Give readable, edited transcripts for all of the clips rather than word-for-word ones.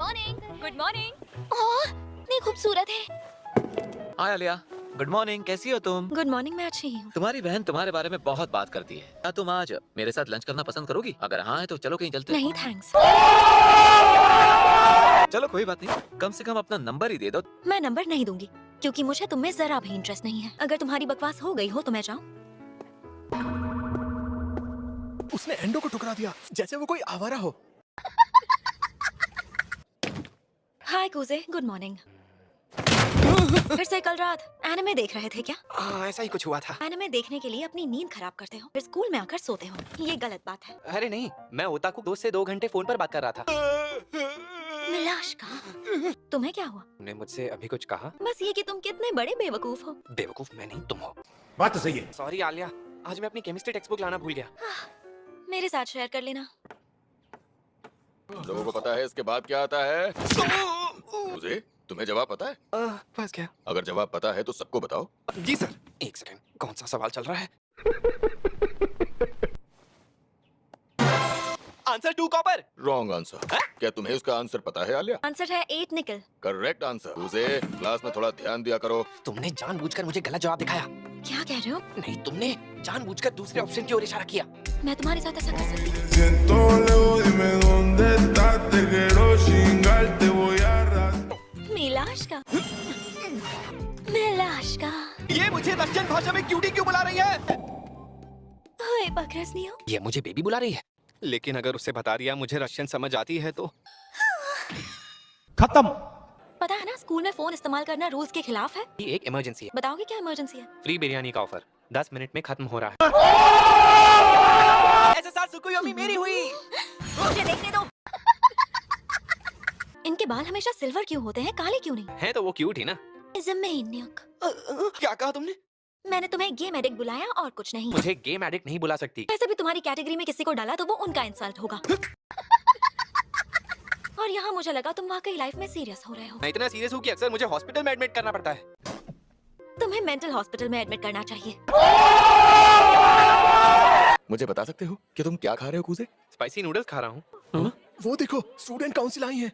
Morning. Good morning. ओह, इतनी खूबसूरत है। हाय आलिया, गुड मॉर्निंग। कैसी हो तुम? गुड मॉर्निंग, मैं अच्छी हूँ। तुम्हारी बहन तुम्हारे बारे में बहुत बात करती है। क्या तुम आज मेरे साथ लंच करना पसंद करोगी? अगर हाँ है तो चलो कहीं चलते हैं। नहीं थैंक्स। चलो कोई बात नहीं, कम से कम अपना नंबर ही दे दो। मैं नंबर नहीं दूंगी क्योंकि मुझे तुम में जरा भी इंटरेस्ट नहीं है। अगर तुम्हारी बकवास हो गई हो तो मैं जाऊँ। उसने एंडो को ठुकरा दिया जैसे वो कोई आवारा हो। हाय कूजे, गुड मॉर्निंग। फिर से कल रात एनिमे देख रहे थे क्या? ऐसा ही कुछ हुआ था। एनिमे देखने के लिए अपनी नींद खराब करते हो, फिर स्कूल में आकर सोते हो। ये गलत बात है। अरे नहीं, मैं ओताकू दोस्त से 2 घंटे फोन पर बात कर रहा था। मिलाश का तुम्हें क्या हुआ? तुमने मुझसे अभी कुछ कहा? बस ये कि तुम कितने बड़े बेवकूफ हो। बेवकूफ मैं नहीं, तुम हो। बात तो सही है। सॉरी आलिया, आज मैं अपनी केमिस्ट्री टेक्स्ट बुक लाना भूल गया। मेरे साथ शेयर कर लेना। लोगों को पता है इसके बाद क्या आता है? मुझे तुम्हें जवाब पता है? बस क्या? अगर जवाब पता है तो सबको बताओ। जी सर। एक सेकंड, कौन सा सवाल चल रहा है? Answer 2 copper. Wrong answer. क्या तुम्हें उसका आंसर पता है आलिया? आंसर है 8 निकल। Correct answer. मुझे क्लास में थोड़ा ध्यान दिया करो। तुमने जानबूझकर मुझे गलत जवाब दिखाया। क्या कह रहे हो? नहीं, तुमने जानबूझकर दूसरे ऑप्शन की ओर इशारा किया। मैं तुम्हारे साथ ऐसा कर सकती हूँ? Siento lejos, dime dónde estás, te quiero chingar, te voy a arrastrar. मिलाश का। मिलाश का। ये मुझे रशियन भाषा में क्यूटी क्यों बुला रही है? ओए बकरस नहीं हो? ये मुझे बेबी बुला रही है। लेकिन अगर उसे बता दिया मुझे रशियन समझ आती है तो खत्म। पता है ना, स्कूल में फोन इस्तेमाल करना रूल्स के खिलाफ है। ये एक इमरजेंसी है। बताओगे क्या इमरजेंसी है? फ्री बिरयानी का ऑफर 10 मिनट में खत्म हो रहा है। ऐसे साथ सुकुयोमी मेरी हुई। मुझे देखने दो। इनके बाल हमेशा सिल्वर क्यों होते हैं, काले क्यों नहीं? है तो वो क्यूट ही ना। Is a maniac। क्या कहा तुमने? मैंने तुम्हें गेम एडिक्ट बुलाया और कुछ नहीं। मुझे गेम एडिक्ट नहीं बुला सकती। वैसे भी तुम्हारी कैटेगरी में किसी को डाला तो वो उनका इंसल्ट होगा। और यहाँ मुझे लगा तुम वाकई लाइफ में सीरियस हो रहे हो। मैं इतना सीरियस हूँ कि अक्सर मुझे हॉस्पिटल में एडमिट करना पड़ता है। तुम्हें मेंटल हॉस्पिटल में एडमिट करना चाहिए। मुझे बता सकते हो कि तुम क्या खा रहे हो कूजे? स्पाइसी नूडल्स खा रहा हूँ। वो देखो, स्टूडेंट काउंसिल आई है।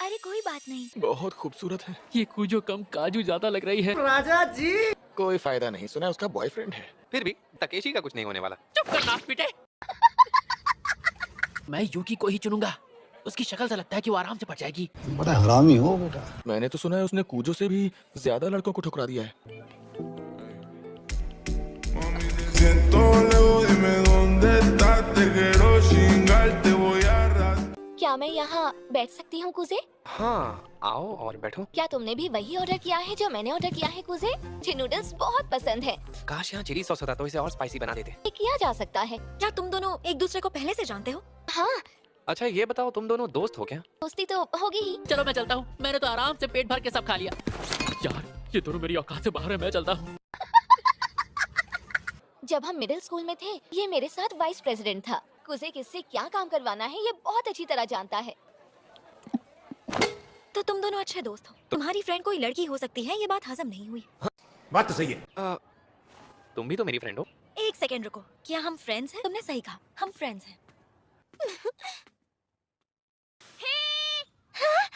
अरे कोई बात नहीं। बहुत खूबसूरत है। ये कुजो कम काजू ज्यादा लग रही है। कोई फायदा नहीं, सुना है उसका बॉयफ्रेंड है। फिर भी तकेशी का कुछ नहीं होने वाला। चुप कर नाक पीटे। मैं यूकी को ही चुनूंगा। उसकी शक्ल से लगता है कि वो आराम से पड़ जाएगी। बड़ा हरामी हो बेटा। मैंने तो सुना है उसने कूजो से भी ज्यादा लड़कों को ठुकरा दिया है। Siento lejos, dime dónde estás, te quiero chingar, te voy a arrastrar. क्या मैं यहाँ बैठ सकती हूँ कुजे? हाँ, आओ और बैठो। क्या तुमने भी वही ऑर्डर किया है जो मैंने ऑर्डर किया है कुजे? मुझे नूडल्स बहुत पसंद है। काश यहाँ चिली सॉस होता तो इसे और स्पाइसी बना देते। ये किया जा सकता है। क्या तुम दोनों एक दूसरे को पहले से जानते हो? हाँ, अच्छा ये बताओ, तुम दोनों दोस्त हो क्या? दोस्ती तो होगी ही। चलो मैं चलता हूँ। मैंने तो आराम से पेट भर के सब खा लिया। यार ये दोनों मेरी औकात से बाहर है। मैं चलता हूँ। जब हम मिडिल स्कूल में थे, ये मेरे साथ वाइस प्रेसिडेंट था। कुजे किससे क्या काम करवाना है ये बहुत अच्छी तरह जानता है। तो तुम दोनों अच्छे दोस्त हो। तुम्हारी फ्रेंड कोई लड़की हो सकती है, ये बात हजम नहीं हुई। बात तो सही है। तुम भी तो मेरी फ्रेंड हो। एक सेकंड रुको, क्या हम फ्रेंड्स हैं? तुमने सही कहा, हम फ्रेंड्स हैं। हाँ?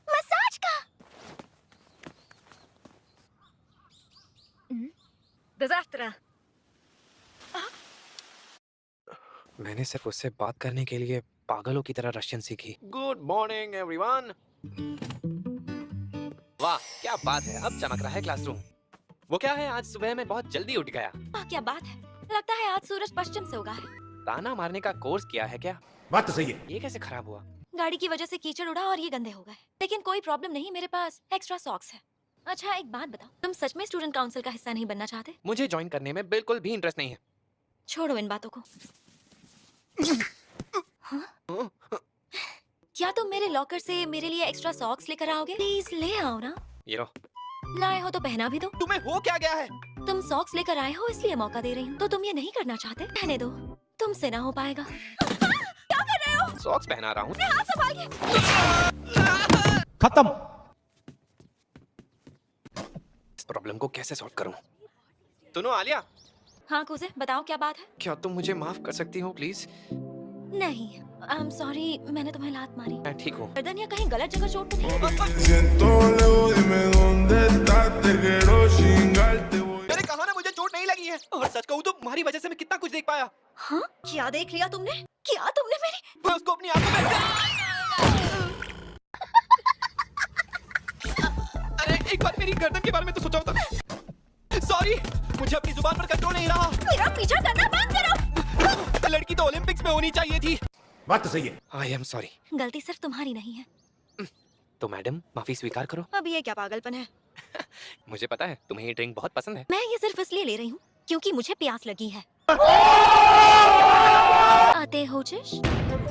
मसाज का डिजास्टर। मैंने सिर्फ उससे बात करने के लिए पागलों की तरह रशियन सीखी। Good morning everyone. वाह क्या बात है, अब चमक रहा है क्लासरूम। वो क्या है, आज सुबह मैं बहुत जल्दी उठ गया। क्या बात है, लगता है आज सूरज पश्चिम से उगा है। ताना मारने का कोर्स किया है क्या? बात तो सही है। ये कैसे खराब हुआ? गाड़ी की वजह से कीचड़ उड़ा और ये गंदे हो गए। लेकिन कोई प्रॉब्लम नहीं, मेरे पास एक्स्ट्रा सॉक्स है। अच्छा एक बात बताओ, तुम सच में स्टूडेंट काउंसिल का हिस्सा नहीं बनना चाहते? मुझे ज्वाइन करने में बिल्कुल भी इंटरेस्ट नहीं है। छोड़ो इन बातों को। हाँ? क्या तुम मेरे लॉकर से मेरे लिए एक्स्ट्रा सॉक्स लेकर आओगे? प्लीज ले आओ ना। ये लो। लाए हो तो पहना भी दो। तुम्हें हो क्या गया है? तुम सॉक्स लेकर आए हो इसलिए मौका दे रही हूँ। तो तुम ये नहीं करना चाहते? रहने दो, तुमसे ना हो पाएगा। क्या कर रहे हो? सॉक्स पहना रहा हूँ। हाथ संभाल के। खत्म। इस प्रॉब्लम को कैसे सॉल्व करूँ? सुनो आलिया। हाँ कुजे, बताओ क्या बात है? क्या तुम मुझे माफ कर सकती हो प्लीज? नहीं, आई एम सॉरी, मैंने तुम्हें लात मारी। मैं ठीक हूँ। गर्दन या कहीं गलत जगह चोट तो नहीं? Siento lejos, dime dónde estás, te quiero chingarte voy. मैंने कहा ना मुझे चोट नहीं लगी है, और सच कहूँ तो तुम्हारी वजह से मैं कितना कुछ देख पाया। हाँ? क्या देख लिया तुमने? क्या तुमने मेरी? मैं उसको अपनी आंखों में अरे एक बार मेरी गर्दन के बारे में तो सोचा होता। सॉरी, मुझे अपनी जुबान पर कंट्रोल नहीं रहा। मेरा पीछा करना बंद करो। लड़की तो ओलंपिक्स में होनी चाहिए थी। बात तो सही है। I am sorry. गलती सिर्फ तुम्हारी नहीं है। तो मैडम माफी स्वीकार करो। अब ये क्या पागलपन है? मुझे पता है तुम्हें ये ड्रिंक बहुत पसंद है। मैं ये सिर्फ इसलिए ले रही हूँ क्योंकि मुझे प्यास लगी है। आते हो जिश?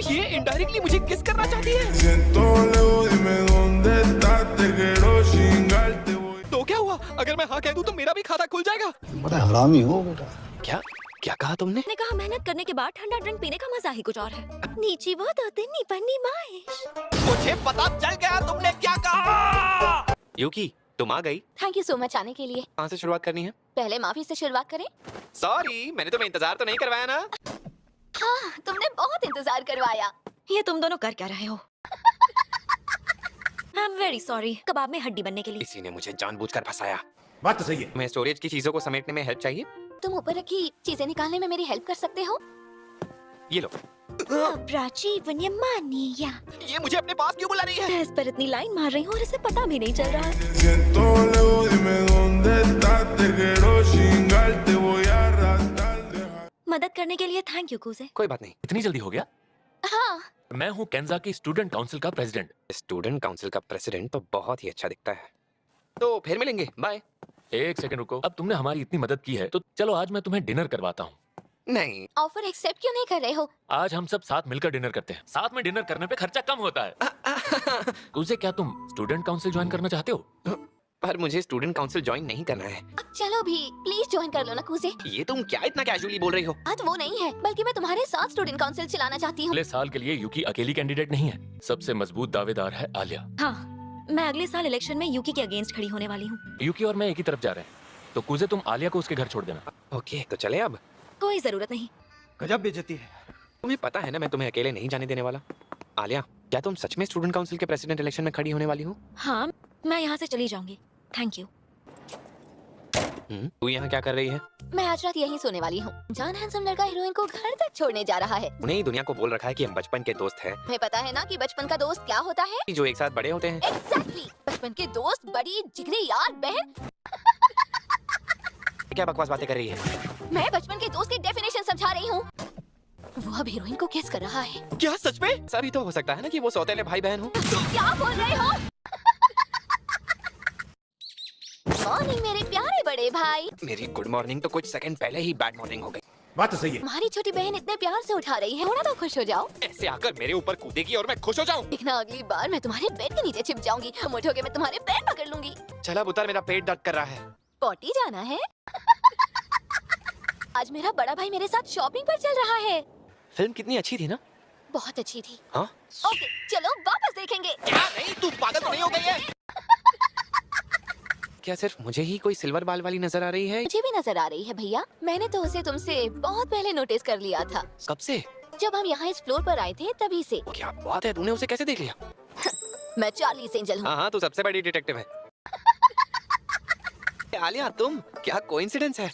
ये इनडायरेक्टली मुझे किस करना चाहती है। Siento lejos, dime dónde estás, te quiero chingarte voy. तो क्या हुआ अगर मैं हाँ कह दूं तो मेरा भी खाता खुल जाएगा। बड़ा हरामी हो बेटा। क्या क्या कहा तुमने? मैंने कहा मेहनत करने के बाद ठंडा ड्रिंक पीने का मजा ही कुछ और है। नीची वो दो दिन पन्नी माइश। मुझे पता चल गया तुमने क्या कहा। यूकी तुम आ गई। थैंक यू सो मच आने के लिए। कहाँ से शुरुआत करनी है? पहले माफी से शुरुआत करें। सॉरी, मैंने तुम्हें इंतजार तो नहीं करवाया ना। हाँ, तुमने बहुत इंतजार करवाया। ये तुम दोनों कर क्या रहे हो? आई एम वेरी सॉरी, कबाब में हड्डी बनने के लिए। किसी ने मुझे जानबूझकर फंसाया। बात तो सही है। मैं स्टोरेज की चीजों को समेटने में हेल्प चाहिए। तुम ऊपर रखी चीजें निकालने में मेरी हेल्प कर सकते हो? ये लो। प्राची वन्यमानिया। ये मुझे अपने पास क्यों बुला रही है? मैं इस पर इतनी लाइन मार रही हूँ और इसे पता भी नहीं चल रहा। Siento lejos, dime dónde estás, te quiero chingarte voy a arrastrar. मदद करने के लिए थैंक यू कूजे। कोई बात नहीं। इतनी जल्दी हो गया? हाँ। मैं हूँ केन्जा की स्टूडेंट काउंसिल का प्रेसिडेंट। स्टूडेंट काउंसिल का प्रेसिडेंट तो बहुत ही अच्छा दिखता है। तो फिर मिलेंगे, बाय। एक सेकंड रुको, अब तुमने हमारी इतनी मदद की है तो चलो आज मैं तुम्हें डिनर करवाता हूँ। नहीं। ऑफर एक्सेप्ट क्यों नहीं कर रहे हो? आज हम सब साथ मिलकर डिनर करते हैं। साथ में डिनर करने पे खर्चा कम होता है। उसे क्या तुम स्टूडेंट काउंसिल ज्वाइन करना चाहते हो? पर मुझे स्टूडेंट काउंसिल ज्वाइन नहीं करना है। अब चलो भी, प्लीज ज्वाइन कर लो ना कूजे। ये तुम क्या इतना कैजुअली बोल रही हो? बात वो नहीं है, बल्कि मैं तुम्हारे साथ स्टूडेंट काउंसिल चलाना चाहती हूँ। अगले साल के लिए यूकी अकेली कैंडिडेट नहीं है, सबसे मजबूत दावेदार है आलिया। हाँ, मैं अगले साल इलेक्शन में यूकी के अगेंस्ट खड़ी होने वाली हूँ। यूकी और मैं एक ही तरफ जा रहे हैं, तो कुजे तुम आलिया को उसके घर छोड़ देना। ओके, तो चले अब। कोई जरूरत नहीं। गजब बेइज्जती है। तुम्हें पता है ना मैं तुम्हें अकेले नहीं जाने देने वाला। आलिया, क्या तुम सच में स्टूडेंट काउंसिल के प्रेसिडेंट इलेक्शन में खड़ी होने वाली हो? हाँ, मैं यहाँ से चली जाऊंगी। Thank you. तू यहाँ क्या कर रही है? मैं आज रात यहीं सोने वाली हूँ। जान हैंडसम लड़का हीरोइन को घर तक छोड़ने जा रहा है। उन्हें ही दुनिया को बोल रखा है कि हम बचपन के दोस्त हैं। तुम्हें पता है ना कि बचपन का दोस्त क्या होता है? जो एक साथ बड़े होते हैं। एग्जैक्टली, बचपन के दोस्त, बड़ी जिगरी यार, बहन। क्या बकवास बातें कर रही है? मैं बचपन के दोस्त की डेफिनेशन समझा रही हूँ। वो अब हीरोइन को किस कर रहा है। क्या सच में? सभी तो हो सकता है ना कि वो सौतेले भाई बहन हो। क्या बोल रहे हो? मॉर्निंग मेरे प्यारे बड़े भाई। मेरी गुड मॉर्निंग तो कुछ सेकंड पहले ही बैड मॉर्निंग हो गई। बात तो सही है। तुम्हारी छोटी बहन इतने प्यार से उठा रही है, थोड़ा तो खुश हो जाओ। ऐसे आकर मेरे ऊपर कूदेगी और मैं खुश हो जाऊं। देखना अगली बार मैं तुम्हारे बेड के नीचे छिप जाऊंगी। तुम उठोगे मैं तुम्हारे पैर पकड़ लूंगी। चला उतर, मेरा पेट दर्द कर रहा है। पॉटी जाना है? आज मेरा बड़ा भाई मेरे साथ शॉपिंग पर चल रहा है। फिल्म कितनी अच्छी थी ना? बहुत अच्छी थी। हाँ? ओके, चलो वापस देखेंगे। क्या नहीं, तू पागल तो नहीं हो गई है? क्या सिर्फ मुझे ही कोई सिल्वर बाल वाली नजर आ रही है? मुझे भी नजर आ रही है भैया। मैंने तो उसे तुमसे बहुत पहले नोटिस कर लिया था। कब से? जब हम यहाँ इस फ्लोर पर आए थे तभी से। क्या बात है, तूने उसे कैसे देख लिया? मैं चार्लीस एंजल हूँ। हाँ, तू सबसे बड़ी डिटेक्टिव है। आलिया, तुम, क्या कोइंसिडेंस है?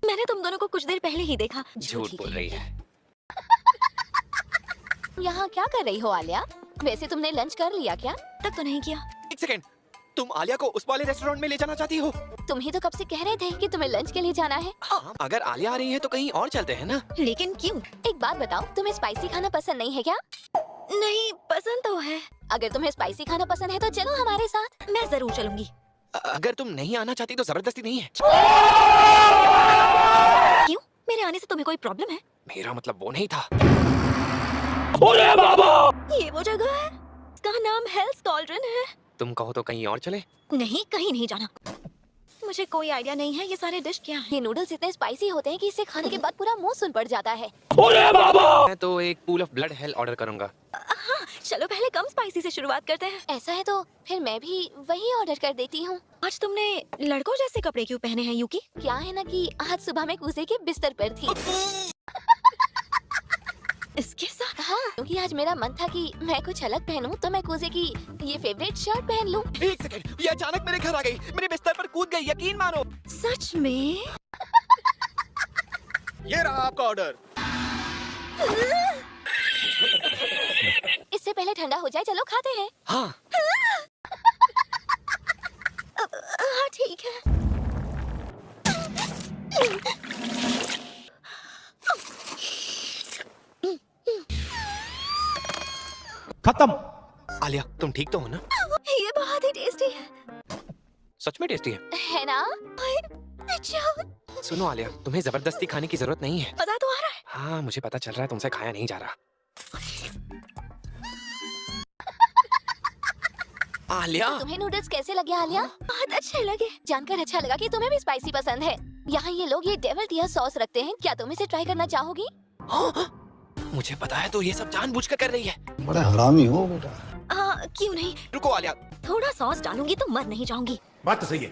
मैंने तुम दोनों को कुछ देर पहले ही देखा। झूठ बोल रही है। यहाँ क्या कर रही हो आलिया? वैसे तुमने लंच कर लिया क्या? तब तो नहीं किया। एक सेकंड, तुम आलिया को उस वाले रेस्टोरेंट में ले जाना चाहती हो? तुम ही तो कब से कह रहे थे कि तुम्हें लंच के लिए जाना है। हाँ, अगर आलिया आ रही है तो कहीं और चलते हैं ना। लेकिन क्यों? एक बात बताओ, तुम्हें स्पाइसी खाना पसंद नहीं है क्या? नहीं, पसंद तो है। अगर तुम्हें स्पाइसी खाना पसंद है तो चलो हमारे साथ। मैं जरूर चलूंगी। अगर तुम नहीं आना चाहती तो जबरदस्ती नहीं है। क्यों? मेरे आने से तुम्हें कोई प्रॉब्लम है? मेरा मतलब वो नहीं था। अरे बाबा! ये वो जगह है, इसका नाम हेल्स कॉल्ड्रन है। तुम कहो तो कहीं और चले? नहीं, कहीं नहीं जाना। मुझे कोई आइडिया नहीं है ये सारे डिश क्या है। ये नूडल्स इतने स्पाइसी होते हैं कि इसे खाने के बाद पूरा मुंह सुन पड़ जाता है। अरे बाबा! मैं तो एक pool of blood hello order करूंगा। हाँ, चलो पहले कम स्पाइसी से शुरुआत करते हैं। ऐसा है तो फिर मैं भी वही ऑर्डर कर देती हूँ। आज तुमने लड़कों जैसे कपड़े क्यों पहने हैं यूकी? क्या है ना कि आज सुबह मैं कूजे के बिस्तर पर थी। इसके साथ? हाँ, क्योंकि आज मेरा मन था कि मैं कुछ अलग पहनूं, तो मैं कूजे की ये फेवरेट शर्ट पहन लूं। एक सेकंड, ये अचानक मेरे घर आ गई, मेरे बिस्तर पर कूद गई, यकीन मानो। सच में? ये रहा आपका ऑर्डर। इससे पहले ठंडा हो जाए, चलो खाते हैं। हाँ। हाँ ठीक है। खत्म। आलिया, तुम ठीक तो हो ना? ये बहुत ही टेस्टी है। सच में टेस्टी है। है ना? अच्छा, सुनो आलिया, तुम्हें जबरदस्ती खाने की जरूरत नहीं है। मजा तो आ रहा है। हाँ, मुझे पता चल रहा है तुमसे खाया नहीं जा रहा। आलिया, तुम्हें नूडल्स कैसे लगे आलिया? बहुत अच्छे लगे। जानकर अच्छा लगा कि तुम्हें भी स्पाइसी पसंद है। यहाँ ये लोग ये डेविल टियर सॉस रखते हैं, क्या तुम इसे ट्राई करना चाहोगी? मुझे पता है तो ये सब जानबूझकर कर रही है। बड़ा हरामी हो बेटा। हाँ, क्यों नहीं? रुको आलिया। थोड़ा सॉस डालूंगी तो मर नहीं जाऊंगी। बात तो सही है।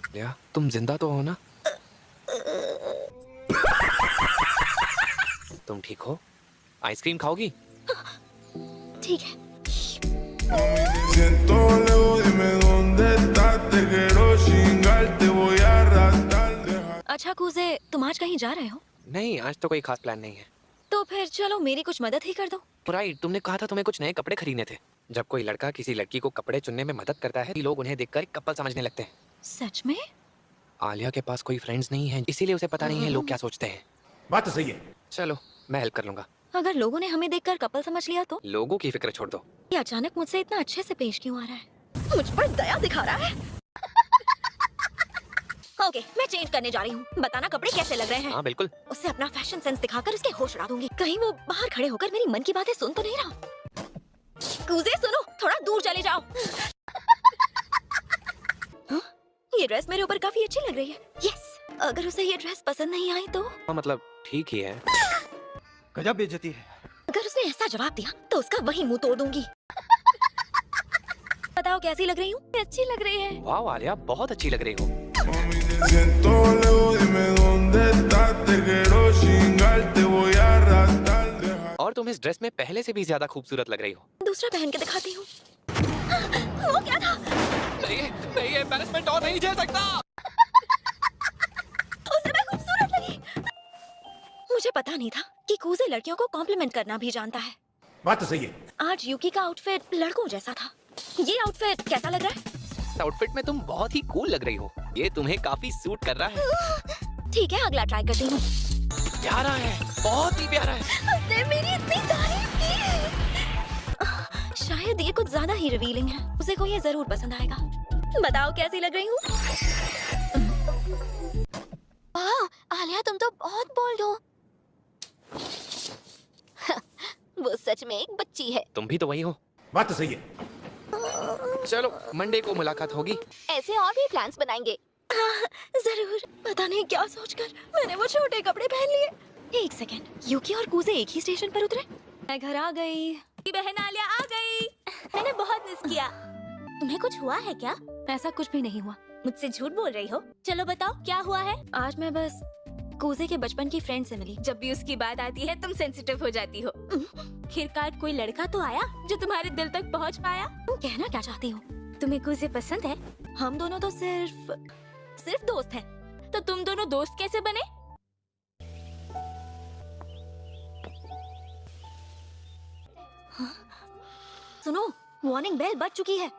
आलिया, तुम जिंदा तो हो ना? तुम ठीक हो? आइसक्रीम खाओगी? ठीक है। Siento lejos, dime dónde estás. Te quiero chingar, te voy a arrastrar. अच्छा कूजे, तुम आज कहीं जा रहे हो? नहीं, आज तो कोई खास प्लान नहीं है। तो फिर चलो मेरी कुछ मदद ही कर दो। राइट, तुमने कहा था तुम्हें कुछ नए कपड़े खरीदने थे। जब कोई लड़का किसी लड़की को कपड़े चुनने में मदद करता है, लोग उन्हें देखकर कपल समझने लगते हैं। सच में? आलिया के पास कोई फ्रेंड्स नहीं है, इसीलिए उसे पता नहीं है लोग क्या सोचते हैं। बात तो सही है। चलो, मैं हेल्प कर लूंगा। अगर लोगों ने हमें देखकर कपल समझ लिया तो? लोगों की फिक्र छोड़ दो। ये अचानक मुझसे इतना अच्छे से पेश क्यों आ रहा है? मुझ पर दया दिखा रहा है। ओके, मैं चेंज करने जा रही हूँ। बताना कपड़े कैसे लग रहे हैं। हाँ बिल्कुल। उससे अपना फैशन सेंस दिखाकर उसके होश उड़ा दूंगी। कहीं वो बाहर खड़े होकर मेरी मन की बातें सुन तो नहीं रहा। कूजे सुनो, थोड़ा दूर चले जाओ। हाँ? ये ड्रेस मेरे ऊपर काफी अच्छी लग रही है। यस, अगर उसे ये ड्रेस पसंद नहीं आई तो? हाँ, मतलब ठीक ही है। गजब बेइज्जती है। अगर उसने ऐसा जवाब दिया तो उसका वही मुंह तोड़ दूंगी। बताओ कैसी लग रही हूँ? अच्छी लग रही है। वाह आलिया, बहुत अच्छी लग रही हो। Siento lejos, dime dónde estás. Te quiero chingar, te voy a arrastrar. और तुम इस ड्रेस में पहले से भी ज्यादा खूबसूरत लग रही हो। दूसरा पहन के दिखाती हूँ। वो क्या था? नहीं, एम्बैरेसमेंट और नहीं झेल सकता। उसे मैं खूबसूरत लगी। मुझे पता नहीं था कि कूजे लड़कियों को कॉम्प्लीमेंट करना भी जानता है। बात तो सही है। आज यूकी का आउटफिट लड़कों जैसा था। ये आउटफिट कैसा लग रहा है? आउटफिट में तुम बहुत ही कूल लग रही हो। ये तुम्हें काफी सूट कर रहा है। ठीक है, अगला ट्राई करती हूँ। प्यारा है, बहुत ही प्यारा है। उसने मेरी इतनी तारीफ की। शायद ये कुछ ज्यादा ही रिवीलिंग है। उसे को ये जरूर पसंद आएगा। बताओ कैसी लग रही हूँ? वाह आलिया, तुम तो बहुत बोल्ड हो। वो सच में एक बच्ची है। तुम भी तो वही हो। बात तो सही है। चलो, मंडे को मुलाकात होगी। ऐसे और भी प्लान्स बनाएंगे। हाँ, जरूर। पता नहीं क्या सोचकर मैंने वो छोटे कपड़े पहन लिए। एक सेकेंड, यूकी और कूजे एक ही स्टेशन पर उतरे। मैं घर आ गई। बहन आलिया आ गई। मैंने बहुत मिस किया। तुम्हें कुछ हुआ है क्या? ऐसा कुछ भी नहीं हुआ। मुझसे झूठ बोल रही हो। चलो बताओ क्या हुआ है। आज मैं बस कूजे के बचपन की फ्रेंड से मिली। जब भी उसकी बात आती है तुम सेंसिटिव हो जाती हो। आखिरकार कोई लड़का तो आया जो तुम्हारे दिल तक पहुंच पाया। तुम कहना क्या चाहती हो? तुम्हें कूजे पसंद है? हम दोनों तो सिर्फ दोस्त हैं। तो तुम दोनों दोस्त कैसे बने? सुनो, वार्निंग बेल बज चुकी है।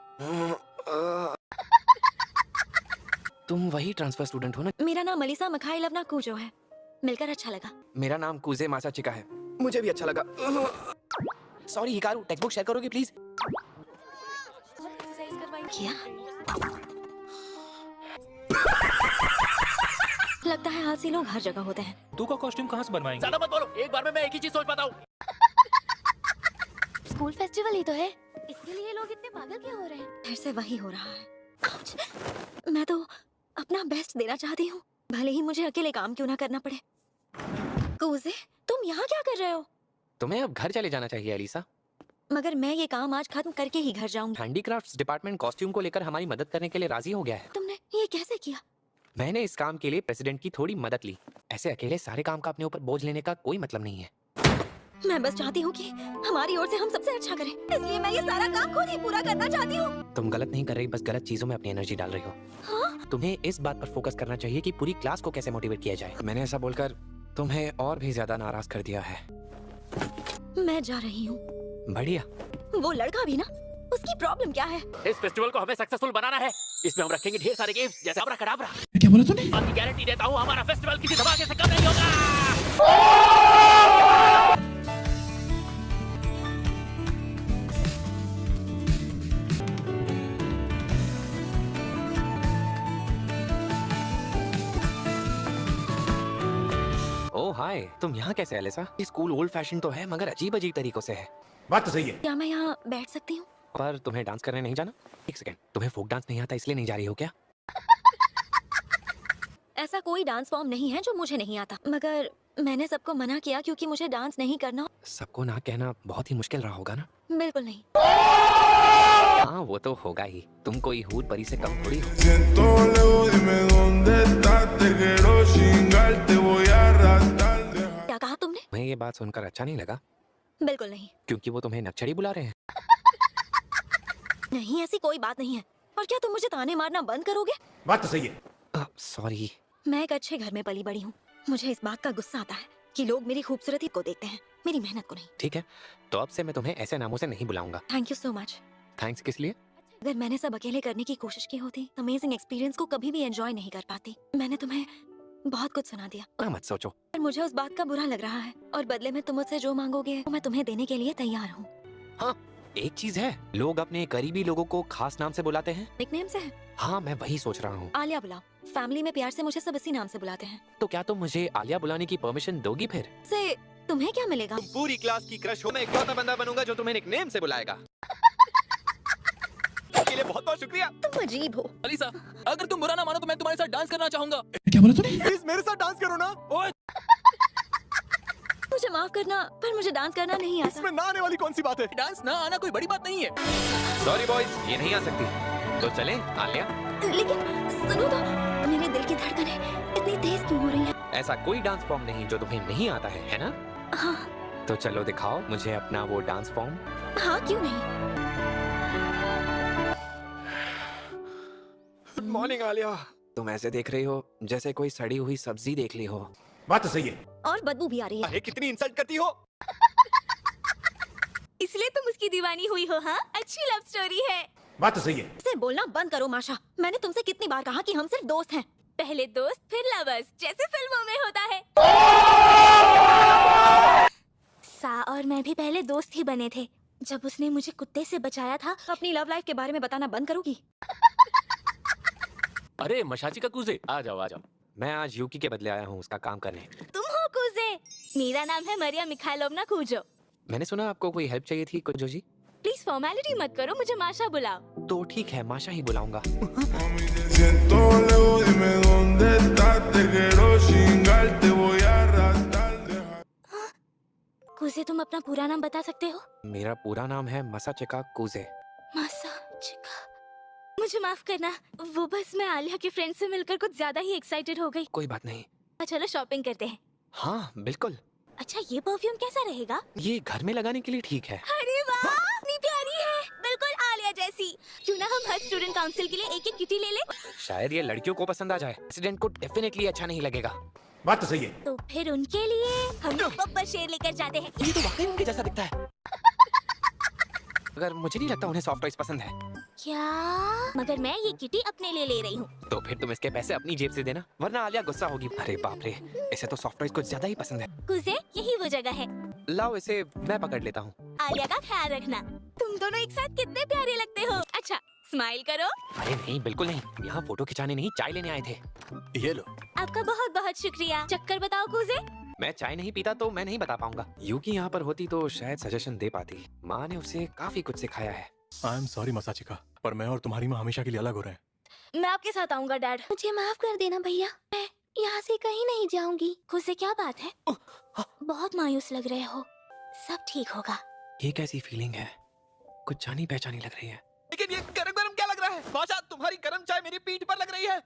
तुम वही ट्रांसफर स्टूडेंट हो ना? मेरा नाम मलिसा मखाइलवना कूजो है। मिलकर अच्छा लगा। मेरा नाम कूजे मासाचिका है। मुझे भी अच्छा लगा। Sorry Hikaru, text book share करोगे प्लीज? किया? लगता है आलसी लोग हर जगह होते हैं। तू का कॉस्ट्यूम कहाँ से बनवाएंगे? ज्यादा मत बोलो, एक बार में मैं एक ही चीज सोच पाता हूँ। स्कूल फेस्टिवल ही तो है, इसके लिए लोग इतने पागल क्यों हो रहे हैं? फिर से वही हो रहा है। आउच! मैं तो अपना बेस्ट देना चाहती हूँ, भले ही मुझे अकेले काम क्यों ना करना पड़े। कूजे, तुम यहाँ क्या कर रहे हो? तुम्हें अब घर चले जाना चाहिए एलिसा। मगर मैं ये काम आज खत्म करके ही घर जाऊंगी। हैंडीक्राफ्ट्स डिपार्टमेंट कॉस्ट्यूम को लेकर हमारी मदद करने के लिए राजी हो गया है। तुमने ये कैसे किया? मैंने इस काम के लिए प्रेसिडेंट की थोड़ी मदद ली। ऐसे अकेले सारे काम का अपने ऊपर बोझ लेने का कोई मतलब नहीं है। मैं बस चाहती हूँ कि हमारी ओर से हम सबसे अच्छा करें, इसलिए मैं ये सारा काम खुद ही पूरा करना चाहती हूँ। तुम गलत नहीं कर रही, बस गलत चीजों में अपनी एनर्जी डाल रही हो। हाँ? तुम्हें इस बात पर फोकस करना चाहिए कि पूरी क्लास को कैसे मोटिवेट किया जाए। मैंने ऐसा बोलकर तुम्हें और भी ज्यादा नाराज कर दिया है। मैं जा रही हूँ। बढ़िया। वो लड़का भी ना, उसकी प्रॉब्लम क्या है? इस फेस्टिवल को हमें सक्सेसफुल बनाना है। इसमें हम रखेंगे ढेर सारे गेम्स जैसे अबरा कडाबरा। क्या बोला तूने? आपकी गारंटी देता हूँ हमारा फेस्टिवल किसी धमाके से कम नहीं होगा। ओह हाय, तुम यहाँ कैसे एलिसा? ये स्कूल ओल्ड फैशन तो है मगर अजीब अजीब तरीकों से है। बात तो सही है। क्या मैं यहाँ बैठ सकती हूँ? पर तुम्हें डांस करने नहीं जाना? एक सेकंड, तुम्हें फोक डांस नहीं आता इसलिए नहीं जा रही हो क्या? ऐसा कोई डांस फॉर्म नहीं है जो मुझे नहीं आता, मगर मैंने सबको मना किया क्योंकि मुझे डांस नहीं करना। सबको ना कहना बहुत ही मुश्किल रहा होगा ना? बिल्कुल नहीं। हाँ वो तो होगा ही, तुम कोई हूर परी से कम थोड़ी हो। Siento luego dime dónde estás, te quiero chingar, te voy a arrastrar. क्या कहा तुमने? तुम्हें ये बात सुनकर अच्छा नहीं लगा? बिल्कुल नहीं। क्योंकि वो तुम्हें नक्सड़ी बुला रहे हैं। नहीं, ऐसी कोई बात नहीं है। और क्या तुम मुझे ताने मारना बंद करोगे? बात तो सही है। सॉरी। मैं एक अच्छे घर में पली बड़ी हूँ। मुझे इस बात का गुस्सा आता है कि लोग मेरी खूबसूरती को देखते हैं, मेरी मेहनत को नहीं। ठीक है, तो अब से मैं तुम्हें ऐसे नामों से नहीं बुलाऊंगा। Thank you so much. Thanks किस लिए? अगर मैंने सब अकेले करने की कोशिश की होती, अमेजिंग एक्सपीरियंस को कभी भी एंजॉय नहीं कर पाती। मैंने तुम्हें बहुत कुछ सुना दिया ना मत सोचो। पर मुझे उस बात का बुरा लग रहा है, और बदले में तुम मुझसे जो मांगोगे वो मैं तुम्हें देने के लिए तैयार हूँ। हाँ, एक चीज है, लोग अपने करीबी लोगों को खास नाम से बुलाते हैं। निकनेम से है? हाँ मैं वही सोच रहा हूँ। आलिया बुलाओ। फैमिली में प्यार से मुझे सब इसी नाम से बुलाते हैं। तो क्या तुम मुझे आलिया बुलाने की परमिशन दोगी फिर? से तुम्हें क्या मिलेगा? तुम पूरी क्लास की क्रश हो, मैं इकलौता बंदा बनूंगा जो तुम्हें निकनेम से बुलाएगा। इसके लिए बहुत बहुत शुक्रिया। तुम अजीब हो। अलीसा, अगर तुम बुरा ना मानो तो मैं तुम्हारे साथ डांस करना चाहूंगा। क्या बोला तूने? प्लीज मेरे साथ डांस करो ना। ओए, मुझे माफ करना पर मुझे डांस करना नहीं आता। इसमें ना आने वाली कौन सी बात है? डांस ना आना कोई बड़ी बात नहीं है। सॉरी बॉयज, ये नहीं आ सकती। तो चलें आलिया? लेकिन सुनो तो, मेरे दिल की धड़कनें इतनी तेज क्यों हो रही हैं? ऐसा कोई डांस फॉर्म नहीं जो तुम्हें नहीं आता है ना? हाँ। तो चलो दिखाओ मुझे अपना वो डांस फॉर्म। हाँ क्यों नहीं। Good morning Alia. तुम ऐसे देख रही हो जैसे कोई सड़ी हुई सब्जी देख ली हो। बात तो सही है। और बदबू भी आ रही है। अरे कितनी इंसल्ट करती हो। इसलिए तुम उसकी दीवानी हुई हो? हाँ, अच्छी लव स्टोरी है। बात तो सही है। इसे बोलना बंद करो माशा। मैंने तुमसे कितनी बार कहा कि हम सिर्फ दोस्त हैं। पहले दोस्त फिर लवर्स, जैसे फिल्मों में होता है। सा और मैं भी पहले दोस्त ही बने थे। जब उसने मुझे कुत्ते से बचाया था। अपनी लव लाइफ के बारे में बताना बंद करोगी? अरे मशाची का कूजे, आ जाओ आ जाओ। मैं आज यूकी के बदले आया हूँ उसका काम करने। तुम हो कूजे? मेरा नाम है मरिया मिखाइलोवना कूजो। मैंने सुना आपको कोई हेल्प चाहिए थी कुजो जी? प्लीज फॉर्मेलिटी मत करो, मुझे माशा बुलाओ। तो ठीक है, माशा ही बुलाऊंगा। Siento luego dime dónde estás, te quiero chingar, te voy a arrastrar. कूजे, तुम अपना पूरा नाम बता सकते हो? मेरा पूरा नाम है मसाचिका कूजे। मासा चिका। मुझे माफ करना, वो बस मैं आलिया के फ्रेंड से मिलकर कुछ ज्यादा ही एक्साइटेड हो गई। कोई बात नहीं। चलो शॉपिंग करते हैं। हाँ बिल्कुल। अच्छा, ये परफ्यूम कैसा रहेगा? ये घर में लगाने के लिए ठीक है। अरे वाह, इतनी प्यारी है, बिल्कुल आलिया जैसी। क्यों ना हम हर स्टूडेंट काउंसिल के लिए एक एक किटी ले ले? शायद ये लड़कियों को पसंद आ जाए, प्रेसिडेंट को डेफिनेटली अच्छा नहीं लगेगा। बात तो सही है। तो फिर उनके लिए हम लोग बब्बर शेर लेकर जाते हैं। ये तो वाकई उनके जैसा दिखता है। मगर मुझे नहीं लगता उन्हें सॉफ्ट टॉयज पसंद है। क्या? मगर मैं ये किटी अपने लिए ले रही हूँ। तो फिर तुम इसके पैसे अपनी जेब से देना, वरना आलिया गुस्सा होगी। अरे बाप रे, इसे तो सॉफ्ट टॉयज कुछ ज्यादा ही पसंद है। कुजे, यही वो जगह है। लाओ इसे मैं पकड़ लेता हूँ। आलिया का ख्याल रखना। तुम दोनों एक साथ कितने प्यारे लगते हो। अच्छा, स्माइल करो। अरे नहीं, बिल्कुल नहीं, यहाँ फोटो खिंचाने नहीं चाय लेने आए थे। ये लो। आपका बहुत बहुत शुक्रिया। चक्कर बताओ कुजे। मैं चाय नहीं पीता तो मैं नहीं बता पाऊंगा। यूकी यहाँ पर होती तो शायद सजेशन दे पाती। माँ ने उसे काफी कुछ सिखाया है। आई एम सॉरी मसाचिका, पर मैं और तुम्हारी माँ हमेशा के लिए अलग हो रहे हैं। मैं आपके साथ आऊंगा डैड। मुझे माफ कर देना भैया, मैं यहाँ से कहीं नहीं जाऊंगी। कुजे, क्या बात है? बहुत मायूस लग रहे हो। सब ठीक होगा। ये कैसी फीलिंग है? कुछ जानी पहचानी लग रही है। लेकिन ये गरम गरम क्या लग रहा है? बादशाह, तुम्हारी गरम चाय मेरी पीठ पर लग रही है।